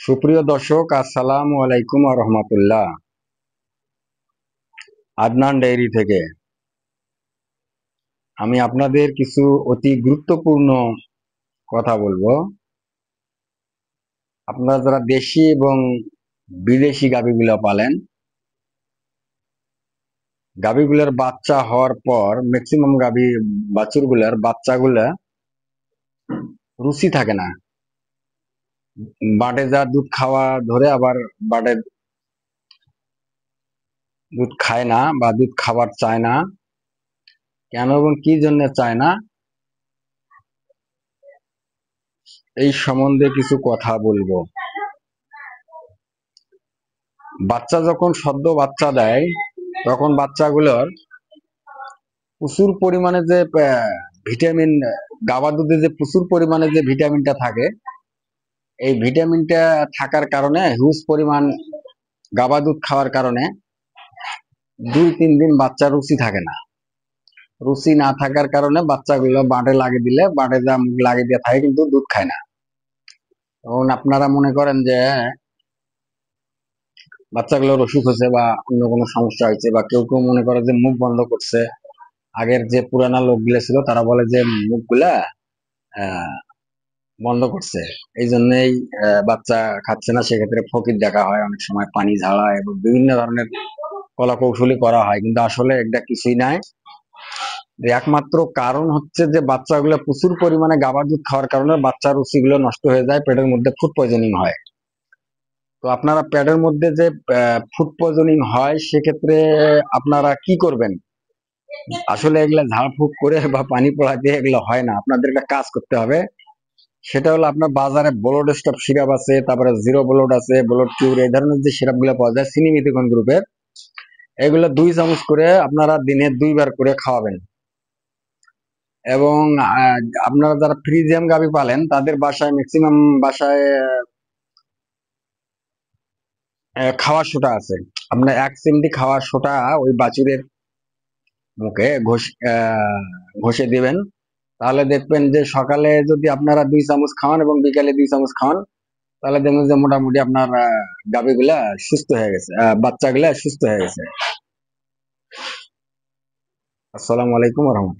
সুপ্রিয় দর্শক, আসসালামু আলাইকুম ওয়া রাহমাতুল্লাহ। আদনান ডেইরি থেকে আমি আপনাদের কিছু অতি গুরুত্বপূর্ণ কথা বলবো। আপনারা যারা দেশি এবং বিদেশি গাভীগুলো পালেন, গাভীগুলোর বাচ্চা হওয়ার পর ম্যাক্সিমাম গাভী বাছুরগুলোর বাচ্চাগুলা রুচি থাকে না। বাটে যা দুধ খাওয়া ধরে আবার বাটে দুধ খায় না বা দুধ খাবার চায় না। কেন এবং কি জন্য চায় না, এই সম্বন্ধে কিছু কথা বলবো। বাচ্চা যখন সদ্য বাচ্চা দেয়, তখন বাচ্চাগুলোর প্রচুর পরিমাণে যে ভিটামিন, গাভা দুধে যে প্রচুর পরিমাণে যে ভিটামিনটা থাকে, এই ভিটামিনটা থাকার কারণে হিউজ পরিমাণ গাভা দুধ খাওয়ার কারণে 2-3 দিন বাচ্চার রুচি থাকে না। রুচি না থাকার কারণে বাচ্চাগুলো বাঁটে লাগিয়ে দিলে বাঁটে যা মুখ লাগিয়ে দিয়ে থাকে, কিন্তু দুধ খায় না। তখন আপনারা মনে করেন যে বাচ্চাগুলোর অসুখ হয়েছে বা অন্য কোনো সমস্যা হয়েছে, বা কেউ কেউ মনে করে যে মুখ বন্ধ করছে। আগের যে পুরানা লোকগুলো ছিল তারা বলে যে মুখগুলা বন্ধ করছে, এই জন্যই বাচ্চা খাচ্ছে না। সেক্ষেত্রে ফকির দেখা হয়, অনেক সময় পানি ঝাড়া এবং বিভিন্ন ধরনের কলা কৌশলী করা হয়, কিন্তু আসলে এটা কিছুই নাই। একমাত্র কারণ হচ্ছে যে বাচ্চাগুলো প্রচুর পরিমাণে গাভা দুধ খাওয়ার কারণে বাচ্চার রুচিগুলো নষ্ট হয়ে যায়, পেটের মধ্যে ফুড পয়জনিং হয়। তো আপনারা পেটের মধ্যে যে ফুড পয়জনিং হয়, সেক্ষেত্রে আপনারা কি করবেন? আসলে এগুলা ঝাড়ফুঁক করে বা পানি পড়া দিয়ে এগুলো হয় না। আপনাদের একটা কাজ করতে হবে, সেটা হলো আপনার বাজারে ব্লড স্টপ সিরাপ আছে, তারপরে জিরো ব্লড আছে, ব্লড কিউর, এই ধরনের যে সিরাপ গুলো পাওয়া যায় চিনি মিথিকন গ্রুপের, এগুলো 2 চামচ করে আপনারা দিনে 2 বার করে খাওয়াবেন। এবং আপনারা যারা ফ্রিজিয়াম গাভী পালেন, তাদের বাসায় ম্যাক্সিমাম বাসায় খাওয়ার সোটা আছে। আপনার 1 চিমটি খাওয়ার সোটা ওই বাছুরের মুখে ঘষে দিবেন। তাহলে দেখবেন যে সকালে যদি আপনারা 2 চামচ খাওয়ান এবং বিকালে 2 চামচ খাওয়ান, তাহলে দেখবেন যে মোটামুটি আপনার গাভীগুলা সুস্থ হয়ে গেছে, বাচ্চাগুলা সুস্থ হয়ে গেছে। আসসালামু আলাইকুম ওয়া রাহমাতুল্লাহ।